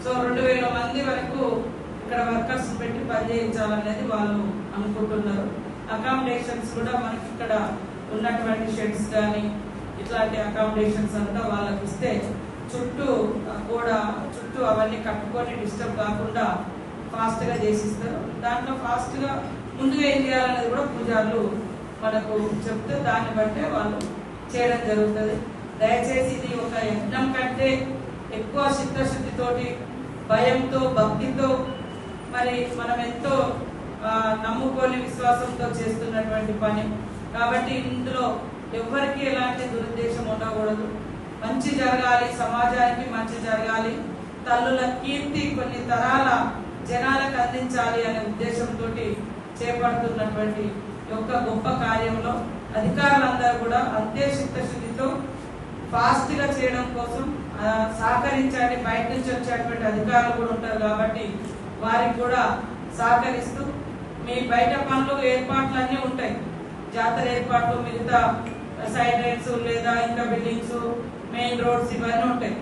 So 2000 మంది వరకు ఇక్కడ వర్కర్స్ పెట్టి పనిచేయించాలనేది వాళ్ళు అనుకుంటున్నారు. అకామిడేషన్స్ కూడా మనకి ఇక్కడ ఉన్నటువంటి షెడ్స్ కానీ ఇట్లాంటి అకామిడేషన్స్ అంతా వాళ్ళకి ఇస్తే చుట్టూ అవన్నీ కట్టుకొని డిస్టర్బ్ కాకుండా ఫాస్ట్ గా చేసిస్తారు. దాంట్లో ఫాస్ట్ గా ముందుగా ఏం చేయాలనేది కూడా పూజారులు మనకు చెప్తే దాన్ని బట్టే వాళ్ళు చేయడం జరుగుతుంది. దయచేసి ఇది ఒక యజ్ఞం కంటే ఎక్కువ చిత్తశుద్ధితోటి, భయంతో, భక్తితో, మరి మనం ఎంతో నమ్ముకొని విశ్వాసంతో చేస్తున్నటువంటి పని కాబట్టి ఇందులో ఎవరికి ఎలాంటి దురుద్దేశం ఉండకూడదు. మంచి జరగాలి, సమాజానికి మంచి జరగాలి, తల్లుల కీర్తి కొన్ని తరాల జనాలకు అందించాలి అనే ఉద్దేశంతో చేపడుతున్నటువంటి యొక్క గొప్ప కార్యంలో అధికారులందరూ కూడా అంతే చిత్తశుద్ధితో ఫాస్ట్ గా చేయడం కోసం సహకరించండి. బయట నుంచి వచ్చేటువంటి అధికారులు కూడా ఉంటారు కాబట్టి వారికి కూడా సహకరిస్తూ మీ బయట పనులు ఏర్పాట్లు అన్నీ ఉంటాయి. జాతర ఏర్పాట్లు, మిగతా సైడ్ లైన్స్ లేదా ఇంకా బిల్డింగ్స్, మెయిన్ రోడ్స్ ఇవన్నీ ఉంటాయి.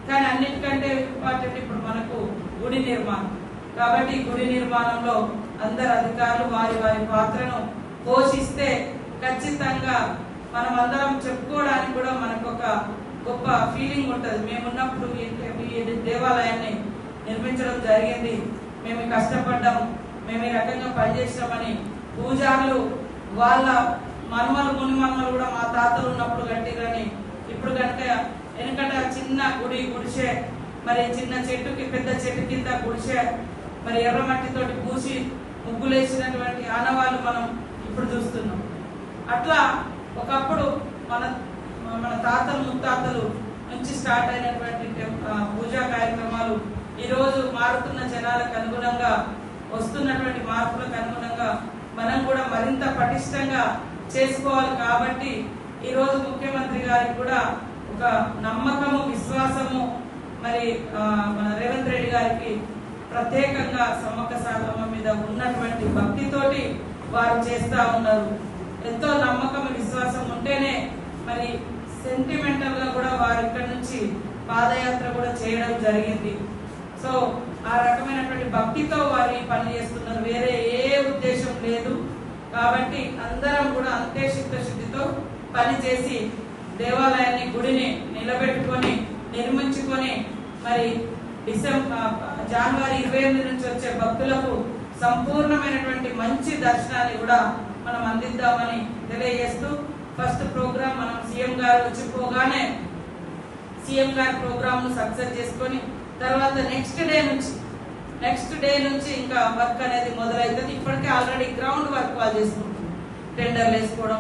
కానీ అన్నిటికంటే ఇంపార్టెంట్ ఇప్పుడు మనకు గుడి నిర్మాణం. కాబట్టి గుడి నిర్మాణంలో అందరు అధికారులు వారి వారి పాత్రను పోషిస్తే ఖచ్చితంగా మనం అందరం చెప్పుకోవడానికి కూడా మనకు ఒక గొప్ప ఫీలింగ్ ఉంటుంది. మేమున్నప్పుడు ఈ దేవాలయాన్ని నిర్మించడం జరిగింది, మేము కష్టపడ్డాము, మేము ఈ రకంగా పనిచేసామని పూజారులు వాళ్ళ మనమలు మునిమమ్మలు కూడా మా తాతలు ఉన్నప్పుడు కట్టిరని ఇప్పుడు కనుక వెనకట చిన్న గుడిసె, మరి చిన్న చెట్టుకి పెద్ద చెట్టు కింద గుడిసె, మరి ఎర్రమట్టితోటి పూసి ముగ్గులేసినటువంటి ఆనవాళ్ళు మనం ఇప్పుడు చూస్తున్నాం. అట్లా ఒకప్పుడు మన తాతలు ముత్తాతలు నుంచి స్టార్ట్ అయినటువంటి పూజా కార్యక్రమాలు ఈరోజు మారుతున్న జనాలకు అనుగుణంగా, వస్తున్నటువంటి మార్పులకు అనుగుణంగా మనం కూడా మరింత పటిష్టంగా చేసుకోవాలి. కాబట్టి ఈరోజు ముఖ్యమంత్రి గారికి కూడా ఒక నమ్మకము, విశ్వాసము, మరి మన రేవంత్ రెడ్డి గారికి ప్రత్యేకంగా సమ్మక్క సారమ్మ మీద ఉన్నటువంటి భక్తితోటి వారు చేస్తా ఉన్నారు. ఎంతో నమ్మకం, విశ్వాసం ఉంటేనే మరి సెంటిమెంటల్ గా కూడా వారు ఇక్కడ నుంచి పాదయాత్ర కూడా చేయడం జరిగింది. సో ఆ రకమైనటువంటి భక్తితో వారు ఈ పని చేస్తున్నారు, వేరే ఏ ఉద్దేశం లేదు. కాబట్టి అందరం కూడా అంతే చిత్తశుద్ధితో పని చేసి దేవాలయాన్ని, గుడిని నిలబెట్టుకొని నిర్మించుకొని మరి జనవరి 28 నుంచి వచ్చే భక్తులకు సంపూర్ణమైనటువంటి మంచి దర్శనాన్ని కూడా మనం అందిద్దామని తెలియజేస్తూ ఫస్ట్ ప్రోగ్రామ్ మనం సీఎం గారు వచ్చిపోగానే సీఎం గారి ప్రోగ్రామ్ ను సక్సెస్ చేసుకొని తర్వాత నెక్స్ట్ డే నుంచి ఇంకా వర్క్ అనేది మొదలవుతుంది. ఇప్పటికే ఆల్రెడీ గ్రౌండ్ వర్క్ వాళ్ళు చేసుకుంటున్నారు, టెండర్లు వేసుకోవడం.